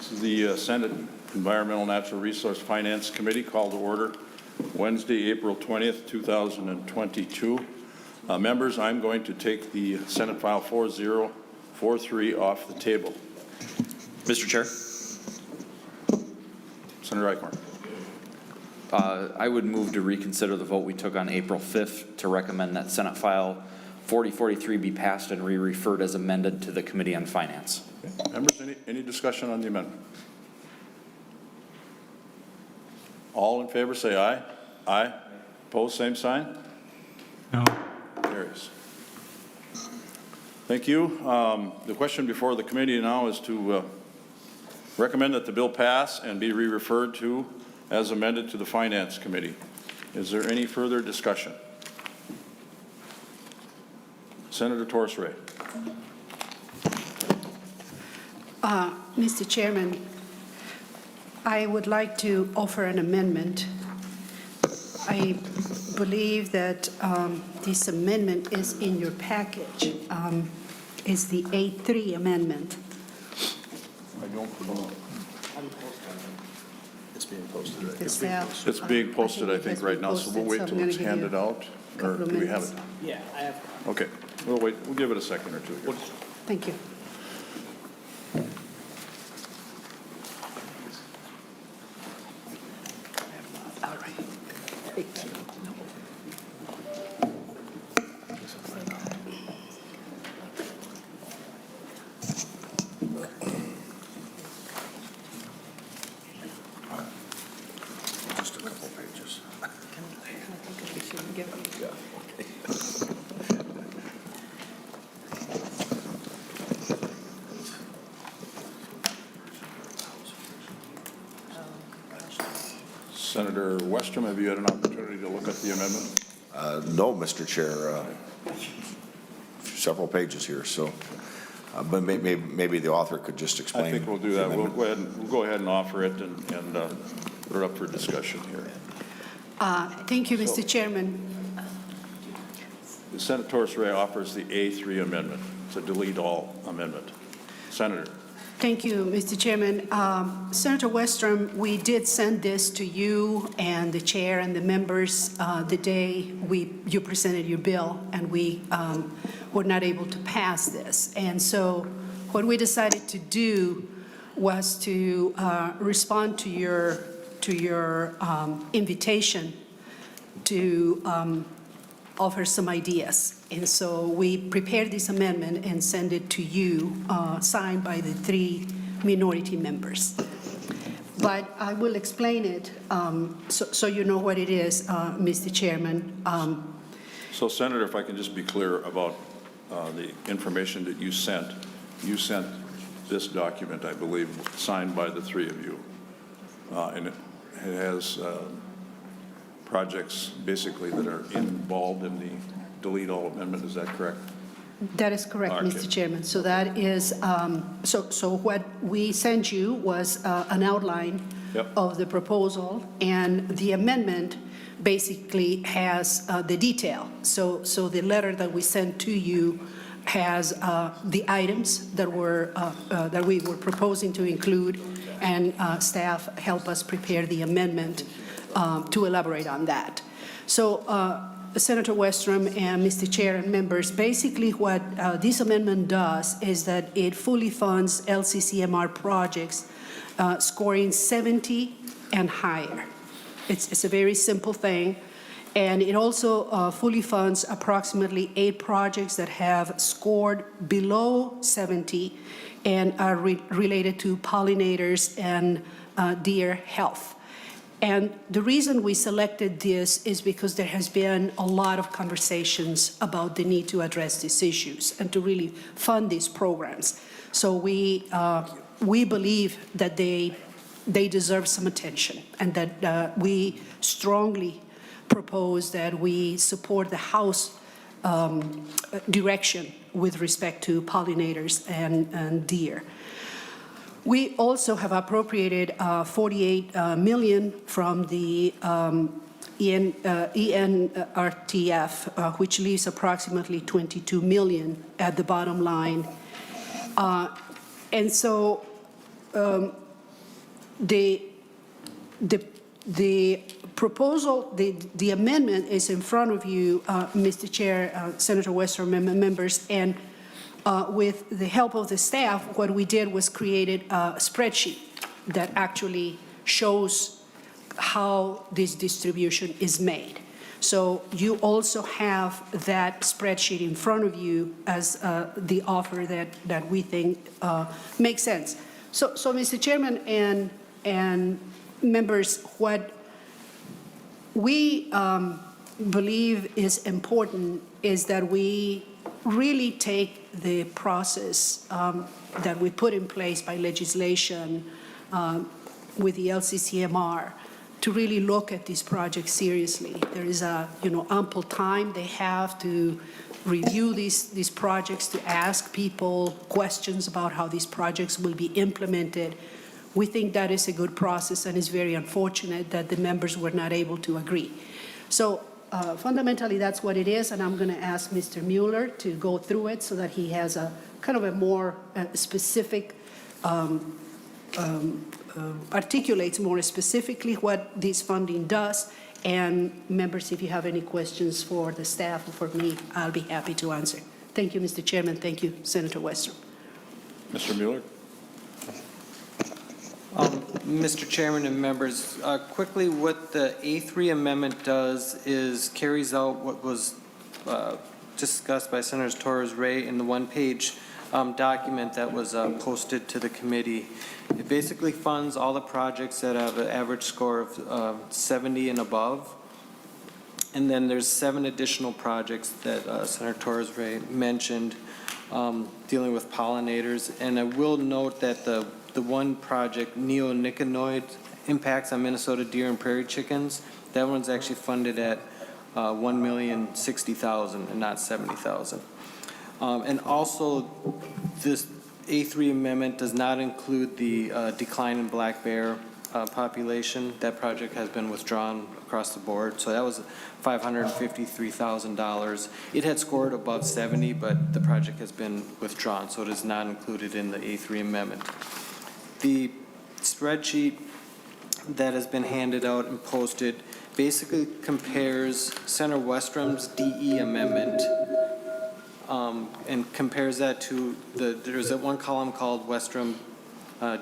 This is the Senate Environmental Natural Resource Finance Committee called to order Wednesday, April 20th, 2022. Members, I'm going to take the Senate File 4043 off the table. Mr. Chair, Senator Eichhorn. I would move to reconsider the vote we took on April 5th to recommend that Senate File 4043 be passed and re-referred as amended to the Committee on Finance. Okay. Members, any discussion on the amendment? All in favor say aye. Aye. Opposed, same sign? No. Carries. Thank you. The question before the committee now is to recommend that the bill pass and be re-referred to as amended to the Finance Committee. Is there any further discussion? Senator Torres-Ray. Mr. Chairman, I would like to offer an amendment. I believe that this amendment is in your package. It's the A3 amendment. I don't know. It's being posted, right? The staff, It's being posted, I it think, has right been now, so we'll posted, wait so till I'm it's gonna give handed you out, or couple of do we have minutes. it? Yeah, I have. Okay, we'll wait, we'll give it a second or two here. Thank you. All right. Thank you. Just a couple pages. Yeah, okay. Senator Westrom, have you had an opportunity to look at the amendment? No, Mr. Chair, several pages here, so, but maybe the author could just explain. I think we'll do the that. We'll amendment. go ahead and offer it and put it up for discussion here. Thank you, Mr. Chairman. Senator Torres-Ray offers the A3 amendment. It's a delete all amendment. Senator. Thank you, Mr. Chairman. Senator Westrom, we did send this to you and the chair and the members the day you presented your bill, and we were not able to pass this. And so what we decided to do was to respond to your invitation to offer some ideas. And so we prepared this amendment and sent it to you, signed by the 3 minority members. But I will explain it so you know what it is, Mr. Chairman. So, Senator, if I can just be clear about the information that you sent this document, I believe, signed by the 3 of you. And it has projects basically that are involved in the delete all amendment. Is that correct? That is correct, Okay. Mr. Chairman. So that is, so what we sent you was an outline Yep. of the proposal, and the amendment basically has the detail. So the letter that we sent to you has the items that we were proposing to include, and staff help us prepare the amendment to elaborate on that. So Senator Westrom and Mr. Chair and members, basically what this amendment does is that it fully funds LCCMR projects scoring 70 and higher. It's a very simple thing. And it also fully funds approximately 8 projects that have scored below 70 and are related to pollinators and deer health. And the reason we selected this is because there has been a lot of conversations about the need to address these issues and to really fund these programs. So we believe that they deserve some attention, and that we strongly propose that we support the House direction with respect to pollinators and deer. We also have appropriated $48 million from the ENRTF, which leaves approximately $22 million at the bottom line. And so the proposal, the amendment is in front of you, Mr. Chair, Senator Westrom, and members, and with the help of the staff, what we did was created a spreadsheet that actually shows how this distribution is made. So you also have that spreadsheet in front of you as the offer that we think makes sense. So Mr. Chairman and members, what we believe is important is that we really take the process that we put in place by legislation with the LCCMR to really look at these projects seriously. There is ample time they have to review these projects, to ask people questions about how these projects will be implemented. We think that is a good process, and it's very unfortunate that the members were not able to agree. So fundamentally, that's what it is, and I'm going to ask Mr. Mueller to go through it so that he has a kind of a more specific, articulates more specifically what this funding does. And members, if you have any questions for the staff or for me, I'll be happy to answer. Thank you, Mr. Chairman. Thank you, Senator Westrom. Mr. Mueller? Mr. Chairman and members, quickly, what the A3 amendment does is carries out what was discussed by Senators Torres-Ray in the one-page document that was posted to the committee. It basically funds all the projects that have an average score of 70 and above. And then there's 7 additional projects that Senator Torres-Ray mentioned dealing with pollinators. And I will note that the one project, neonicotinoid impacts on Minnesota deer and prairie chickens, that one's actually funded at $1,060,000 and not $70,000. And also, this A3 amendment does not include the decline in black bear population. That project has been withdrawn across the board. So that was $553,000. It had scored above 70, but the project has been withdrawn, so it is not included in the A3 amendment. The spreadsheet that has been handed out and posted basically compares Senator Westrom's DE amendment and compares that to there's a one column called Westrom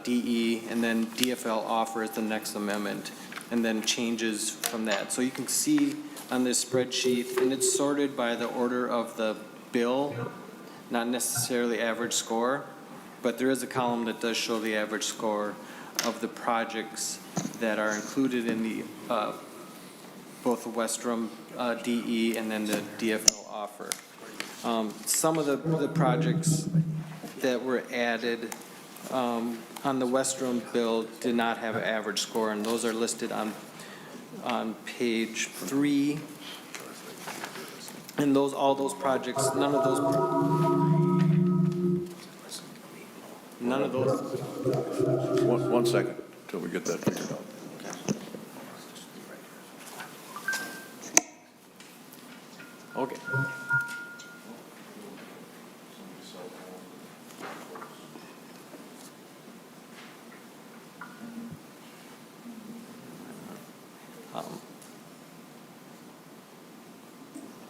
DE, and then DFL offers the next amendment, and then changes from that. So you can see on this spreadsheet, and it's sorted by the order of the bill, not necessarily average score, but there is a column that does show the average score of the projects that are included in the both the Westrom DE and then the DFL offer. Some of the projects that were added on the Westrom bill did not have an average score, and those are listed on page 3. And all those projects, none of those. One second until we get that figured out. Okay.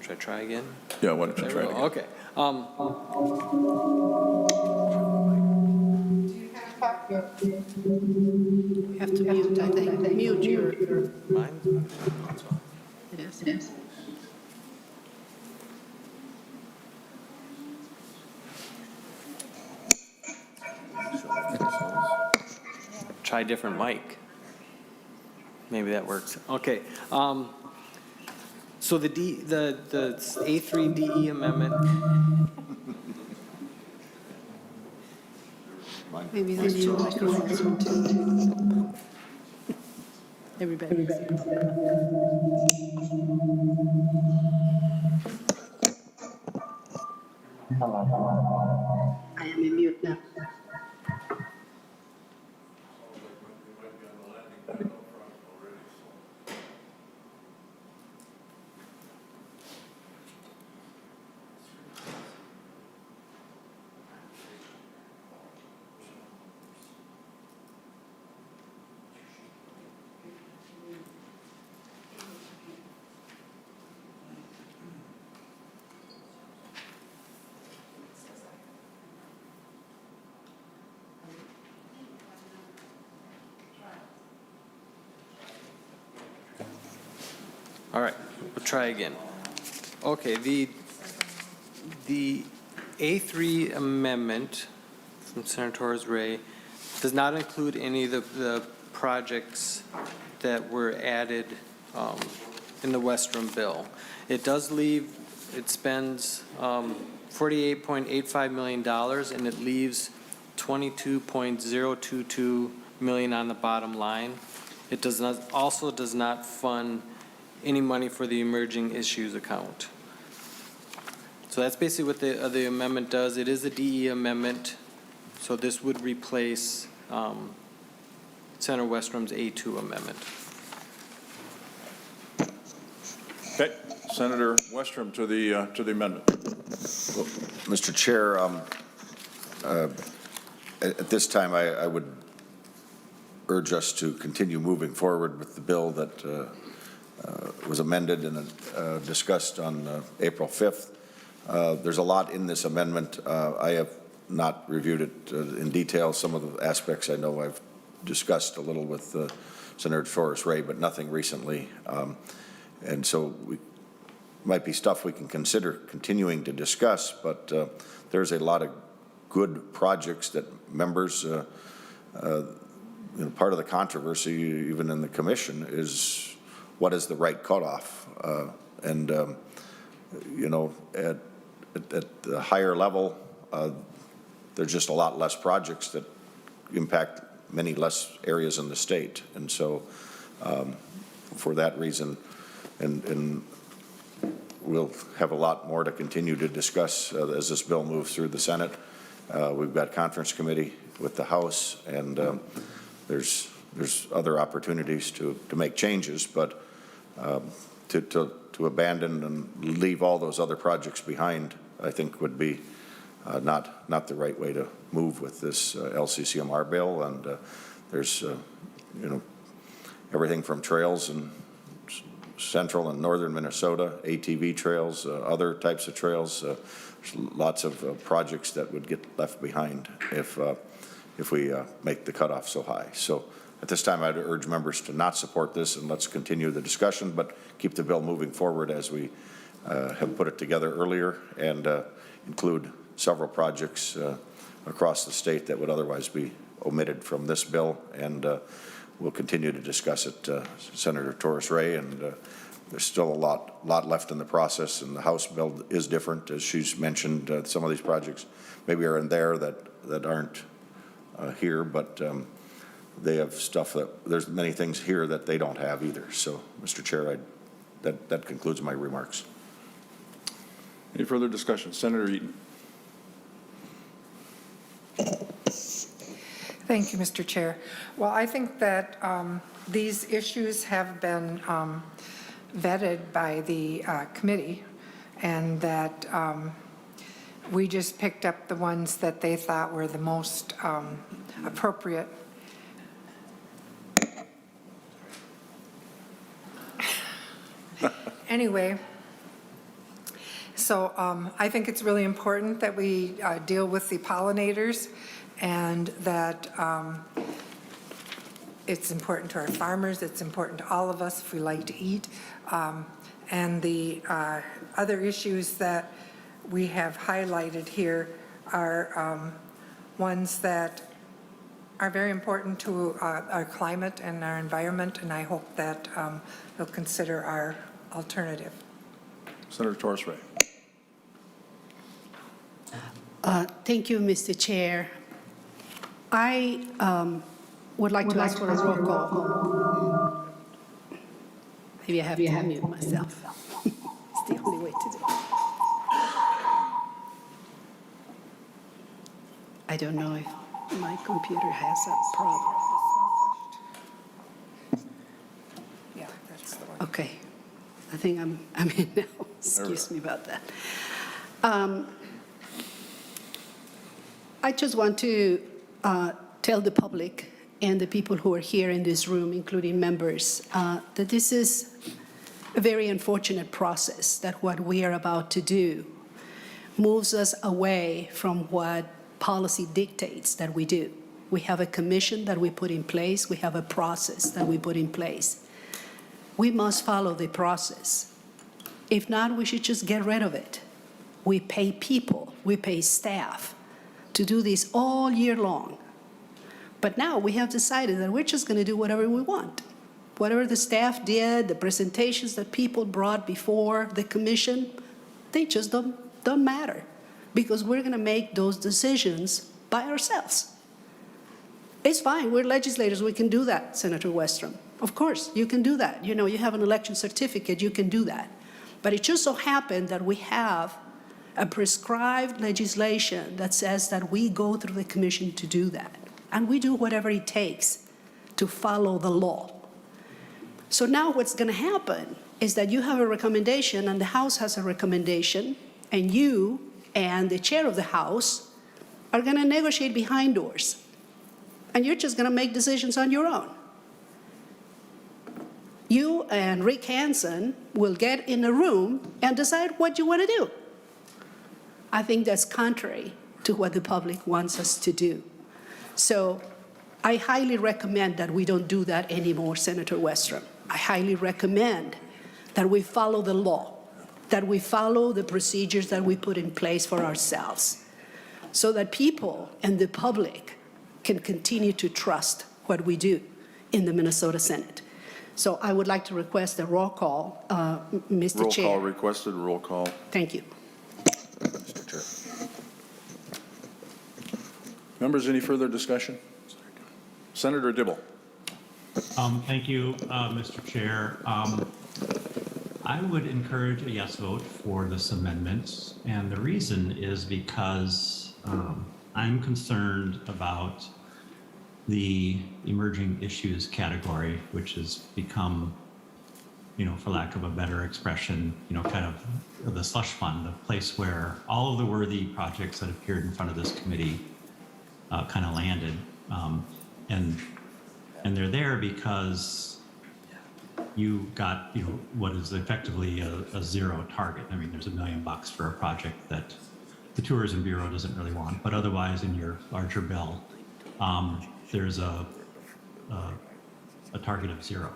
Should I try again? Yeah, why don't you try it again? Okay. You have to mute, I think. Mute your. Mine? Yes. Try a different mic. Maybe that works. Okay. So the A3 DE amendment. Maybe those two microphones. Everybody. I am in mute now. All right, we'll try again. Okay, the A3 amendment from Senator Torres Ray does not include any of the projects that were added in the Westrom bill. It does leave, it spends $48.85 million, and it leaves $22.022 million on the bottom line. It does not, also does not fund any money for the emerging issues account. So that's basically what the amendment does. It is a DE amendment, so this would replace Senator Westrom's A2 amendment. Okay, Senator Westrom to the amendment. Mr. Chair, at this time, I would urge us to continue moving forward with the bill that was amended and discussed on April 5th. There's a lot in this amendment. I have not reviewed it in detail. Some of the aspects I know I've discussed a little with Senator Torres Ray, but nothing recently. And so we might be stuff we can consider continuing to discuss, but there's a lot of good projects that members, part of the controversy, even in the commission, is what is the right cutoff? At the higher level, there's just a lot less projects that impact many less areas in the state. And so for that reason, and we'll have a lot more to continue to discuss as this bill moves through the Senate. We've got conference committee with the House, and there's other opportunities to make changes, but to abandon and leave all those other projects behind, I think would be not the right way to move with this LCCMR bill. And there's everything from trails in central and northern Minnesota, ATV trails, other types of trails. There's lots of projects that would get left behind if we make the cutoff so high. So at this time, I'd urge members to not support this, and let's continue the discussion, but keep the bill moving forward as we have put it together earlier, and include several projects across the state that would otherwise be omitted from this bill. And we'll continue to discuss it, Senator Torres Ray, and there's still a lot left in the process, and the House bill is different, as she's mentioned. Some of these projects maybe are in there that aren't here, but they have stuff there's many things here that they don't have either. So, Mr. Chair, that concludes my remarks. Any further discussion? Senator Eaton. Thank you, Mr. Chair. Well, I think that these issues have been vetted by the committee, and that we just picked up the ones that they thought were the most appropriate. Anyway, so I think it's really important that we deal with the pollinators, and that it's important to our farmers, it's important to all of us if we like to eat. And the other issues that we have highlighted here are ones that are very important to our climate and our environment, and I hope that they'll consider our alternative. Senator Torres Ray. Thank you, Mr. Chair. I would like to ask for a roll call. Maybe I have to unmute myself. It's the only way to do it. I don't know if my computer has a problem. Yeah, that's the one. Okay. I think I'm in now. Excuse me about that. I just want to tell the public and the people who are here in this room, including members, that this is a very unfortunate process, that what we are about to do moves us away from what policy dictates that we do. We have a commission that we put in place. We have a process that we put in place. we must follow the process. If not, we should just get rid of it. We pay people, we pay staff to do this all year long. But now we have decided that we're just going to do whatever we want. Whatever the staff did, the presentations that people brought before the commission, they just don't matter, because we're going to make those decisions by ourselves. It's fine, we're legislators, we can do that, Senator Westrom. Of course, you can do that. You know, you have an election certificate, you can do that. But it just so happened that we have a prescribed legislation that says that we go through the commission to do that. And we do whatever it takes to follow the law. So now what's going to happen is that you have a recommendation and the House has a recommendation, and you and the chair of the House are going to negotiate behind doors. And you're just going to make decisions on your own. You and Rick Hansen will get in a room and decide what you want to do. I think that's contrary to what the public wants us to do. So I highly recommend that we don't do that anymore, Senator Westrom. I highly recommend that we follow the law, that we follow the procedures that we put in place for ourselves, so that people and the public can continue to trust what we do in the Minnesota Senate. So I would like to request a roll call, Mr. Chair. Roll call requested, roll call. Thank you. Mr. Chair. Members, any further discussion? Senator Dibble. Thank you, Mr. Chair. I would encourage a yes vote for this amendment, and the reason is because I'm concerned about the emerging issues category, which has become, for lack of a better expression, kind of the slush fund, a place where all of the worthy projects that appeared in front of this committee kind of landed. And they're there because you got, what is effectively a zero target. I mean, there's $1 million for a project that the Tourism Bureau doesn't really want, but otherwise in your larger bill, there's a target of zero.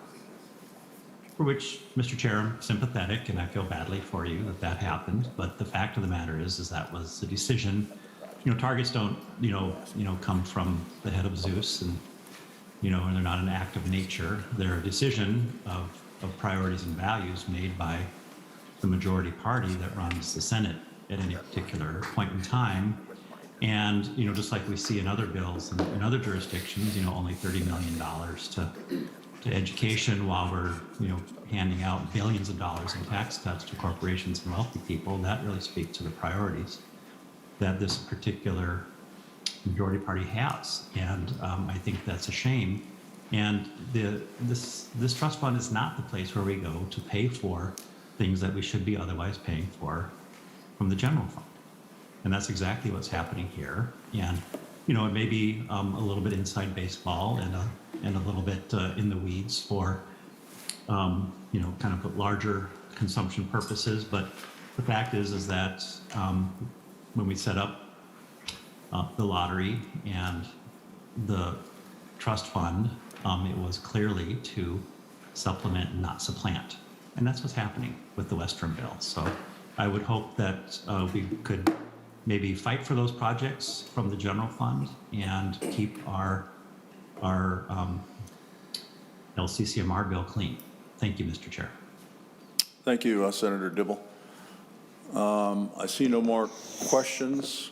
For which, Mr. Chair, I'm sympathetic, and I feel badly for you that happened. But the fact of the matter is that was the decision. Targets don't, come from the head of Zeus, and and they're not an act of nature. They're a decision of priorities and values made by the majority party that runs the Senate at any particular point in time. And, just like we see in other bills and in other jurisdictions, only $30 million to education, while we're, handing out billions of dollars in tax cuts to corporations and wealthy people. That really speaks to the priorities that this particular majority party has. And I think that's a shame. And this trust fund is not the place where we go to pay for things that we should be otherwise paying for from the general fund. And that's exactly what's happening here. And, it may be a little bit inside baseball and a little bit in the weeds for, kind of larger consumption purposes. But the fact is that when we set up the lottery and the trust fund, it was clearly to supplement and not supplant. And that's what's happening with the Westrom bill. So I would hope that we could maybe fight for those projects from the general fund and keep our LCCMR bill clean. Thank you, Mr. Chair. Thank you, Senator Dibble. I see no more questions.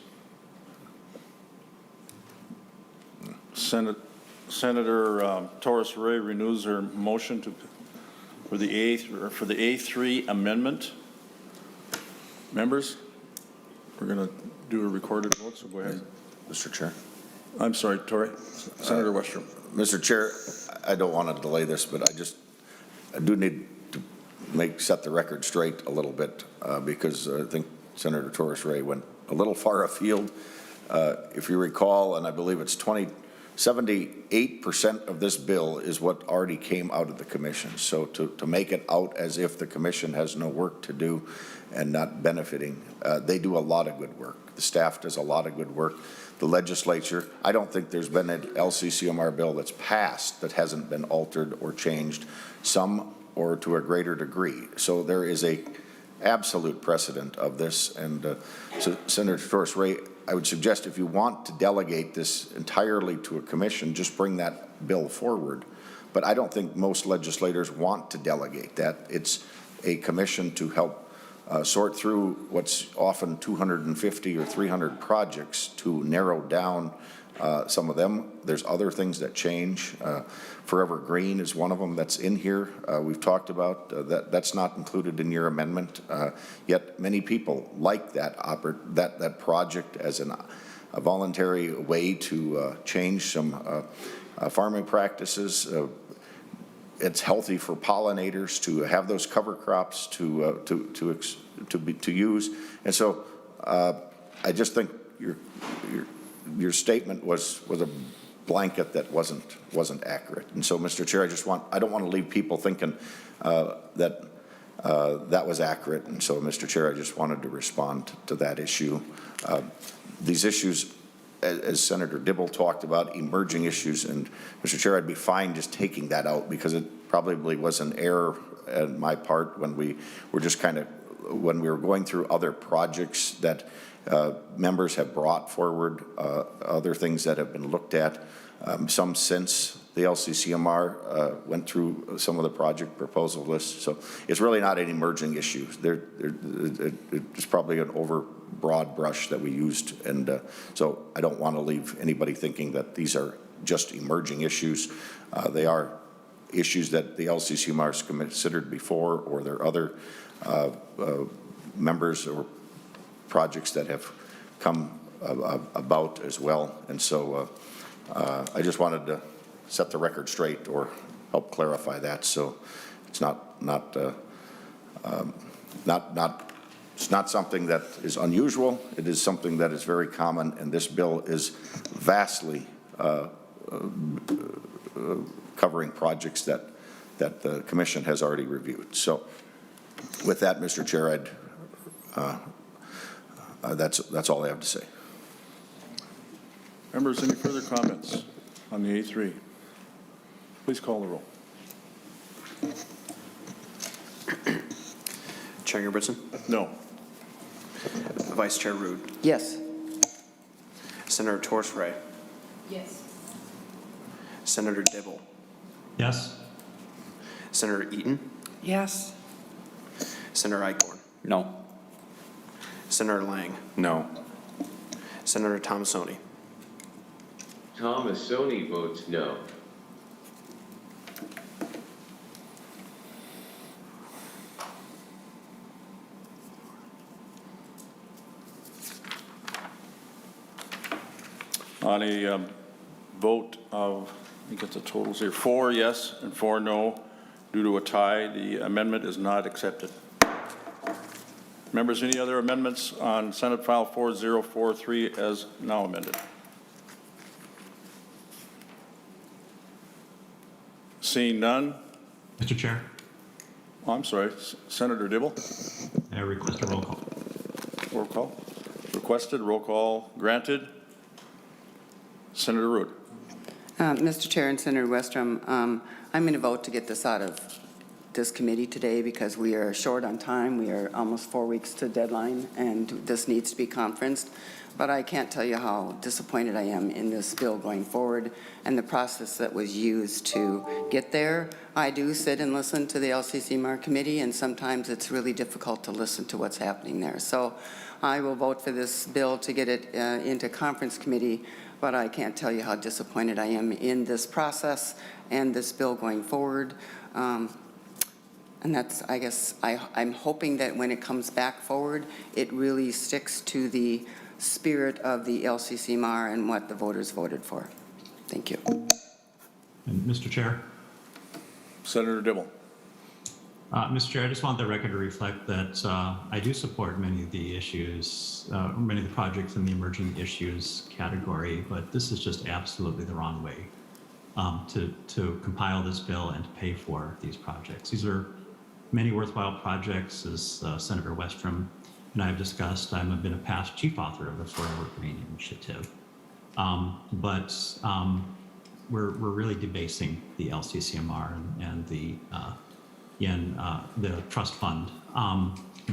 Senator Torres Ray renews her motion for the A3 amendment. Members, we're going to do a recorded vote, so go ahead. Mr. Chair. I'm sorry, Torrey. Senator Westrom. Mr. Chair, I don't want to delay this, but I do need to set the record straight a little bit because I think Senator Torres Ray went a little far afield. If you recall, and I believe it's 78% of this bill is what already came out of the commission. So to make it out as if the commission has no work to do and not benefiting, they do a lot of good work. The staff does a lot of good work. The legislature, I don't think there's been an LCCMR bill that's passed that hasn't been altered or changed. Some or to a greater degree. So there is a absolute precedent of this. And so Senator Torres-Ray, I would suggest if you want to delegate this entirely to a commission, just bring that bill forward. But I don't think most legislators want to delegate that. It's a commission to help sort through what's often 250 or 300 projects to narrow down some of them. There's other things that change. Forever Green is one of them that's in here. We've talked about that's not included in your amendment. Yet many people like that project as a voluntary way to change some farming practices. It's healthy for pollinators to have those cover crops to use, and so I just think your statement was a blanket that wasn't accurate. And so, Mr. Chair, I don't want to leave people thinking that that was accurate. And so, Mr. Chair, I just wanted to respond to that issue. These issues, as Senator Dibble talked about, emerging issues, and Mr. Chair, I'd be fine just taking that out because it probably was an error on my part when we were just when we were going through other projects that members have brought forward, other things that have been looked at, some since the LCCMR went through some of the project proposal lists. So it's really not an emerging issue. It's probably an broad brush that we used, and so I don't want to leave anybody thinking that these are just emerging issues. They are issues that the LCCMR has considered before, or there are other members or projects that have come about as well. And so I just wanted to set the record straight or help clarify that, so it's it's not something that is unusual. It is something that is very common, and this bill is vastly covering projects that the Commission has already reviewed. So with that, Mr. Chair, that's all I have to say. Members, any further comments on the A3? Please call the roll. Chair Hubertson? No. Vice Chair Rude? Yes. Senator Torres-Ray? Yes. Senator Dibble? Yes? Senator Eaton? Yes. Senator Eichhorn? No. Senator Lang? No. Senator Tomassoni? Tomassoni votes no. On a vote of, let me get the totals here, 4 yes and 4 no, due to a tie, the amendment is not accepted. Members, any other amendments on Senate File 4043 as now amended? Seeing none. Mr. Chair, Oh, I'm sorry, Senator Dibble. I request a roll call. Roll call. Requested, roll call granted. Senator Rood. Mr. Chair and Senator Westrom, I'm going to vote to get this out of this committee today because we are short on time. We are almost 4 weeks to deadline, and this needs to be conferenced. But I can't tell you how disappointed I am in this bill going forward and the process that was used to get there. I do sit and listen to the LCCMR committee, and sometimes it's really difficult to listen to what's happening there. So I will vote for this bill to get it into conference committee, but I can't tell you how disappointed I am in this process and this bill going forward. And that's, I guess, I'm hoping that when it comes back forward, it really sticks to the spirit of the LCCMR and what the voters voted for. Thank you. And Mr. Chair? Senator Dibble. Mr. Chair, I just want the record to reflect that I do support many of the issues, many of the projects in the emerging issues category, but this is just absolutely the wrong way to compile this bill and to pay for these projects. These are many worthwhile projects, as Senator Westrom and I have discussed. I've been a past chief author of the Forever Green Initiative. But we're really debasing the LCCMR and the in the trust fund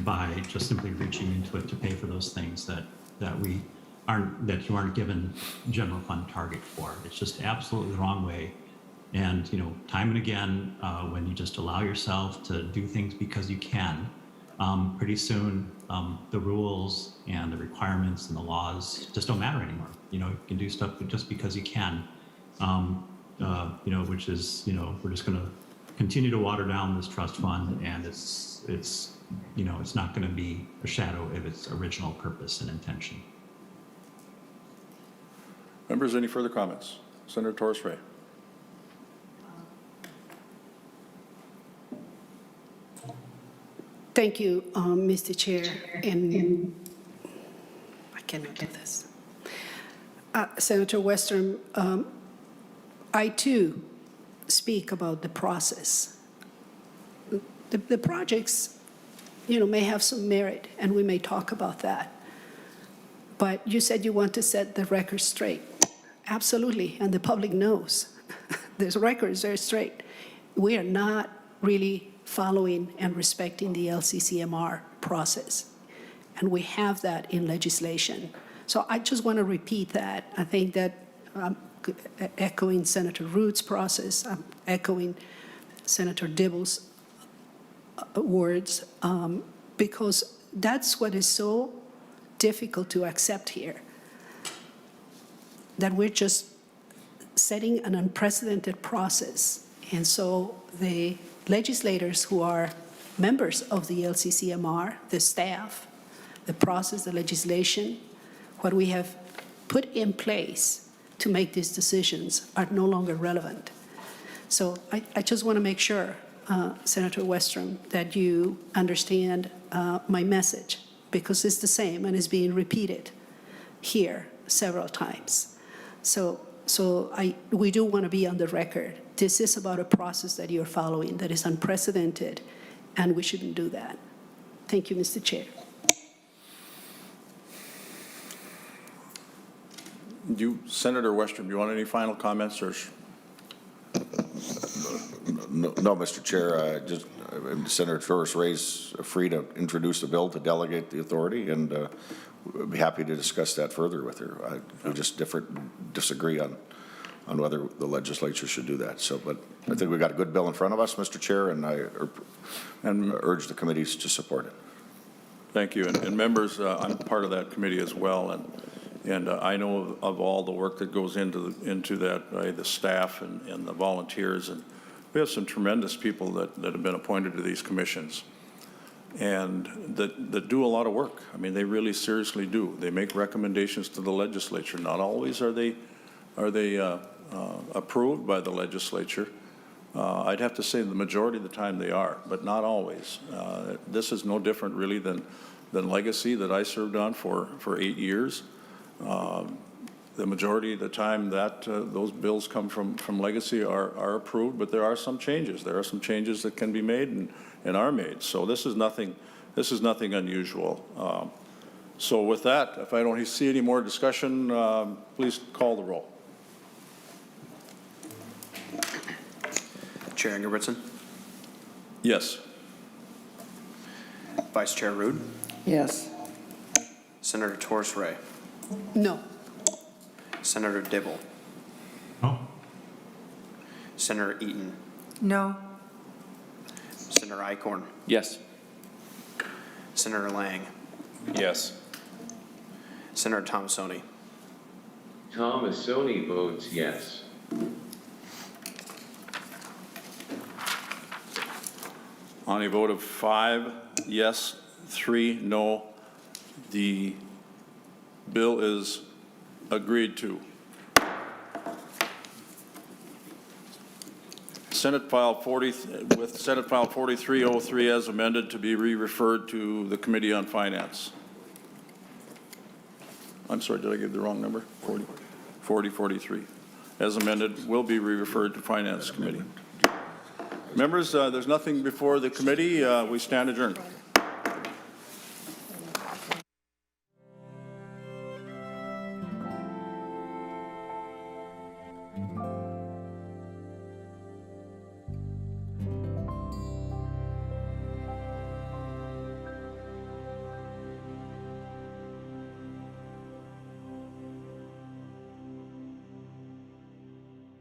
by just simply reaching into it to pay for those things that you aren't given general fund target for. It's just absolutely the wrong way. And, you know, time and again, when you just allow yourself to do things because you can, pretty soon the rules and the requirements and the laws just don't matter anymore. You know, you can do stuff just because you can, you know, which is, you know, we're just going to continue to water down this trust fund, and it's you know, it's not going to be a shadow of its original purpose and intention. Members, any further comments? Senator Torres-Ray. Thank you, Mr. Chair, and I cannot do this. Senator Westrom, I too speak about the process. The projects, you know, may have some merit, and we may talk about that. But you said you want to set the record straight. Absolutely, and the public knows. The records are straight. We are not really following and respecting the LCCMR process, and we have that in legislation. So I just want to repeat that. I think that I'm echoing Senator Root's process. I'm echoing Senator Dibble's words, because that's what is so difficult to accept here, that we're just setting an unprecedented process. And so the legislators who are members of the LCCMR, the staff, the process, the legislation, what we have put in place to make these decisions are no longer relevant. So I just want to make sure, Senator Westrom, that you understand my message, because it's the same and it's being repeated here several times. So we do want to be on the record. This is about a process that you're following that is unprecedented, and we shouldn't do that. Thank you, Mr. Chair. Senator Westrom, you want any final comments, or? No, Mr. Chair, Senator Torres-Ray's free to introduce a bill to delegate the authority, and we'd be happy to discuss that further with her. We just disagree on whether the legislature should do that. So, but I think we've got a good bill in front of us, Mr. Chair, and I urge the committees to support it. Thank you. And members, I'm part of that committee as well, and I know of all the work that goes into that, the staff and the volunteers, and we have some tremendous people that have been appointed to these commissions, and that do a lot of work. I mean, they really seriously do. They make recommendations to the legislature. Not always are they approved by the legislature. I'd have to say the majority of the time they are, but not always. This is no different really than Legacy that I served on for 8 years. The majority of the time that those bills come from Legacy are approved, but there are some changes. There are some changes that can be made and are made. So this is nothing unusual. So with that, if I don't see any more discussion, please call the roll. Chair Ingebrigtsen. Yes. Vice Chair Root. Yes. Senator Torres-Ray. No. Senator Dibble. Oh, Senator Eaton. No. Senator Icorn. Yes. Senator Lang. Yes. Senator Tomassoni. Tomassoni votes yes. On a vote of 5 yes, 3 no, the bill is agreed to. Senate File 4303 as amended to be re-referred to the Committee on Finance. I'm sorry, did I give the wrong number? 4043. As amended, will be re-referred to Finance Committee. Members, there's nothing before the committee. We stand adjourned.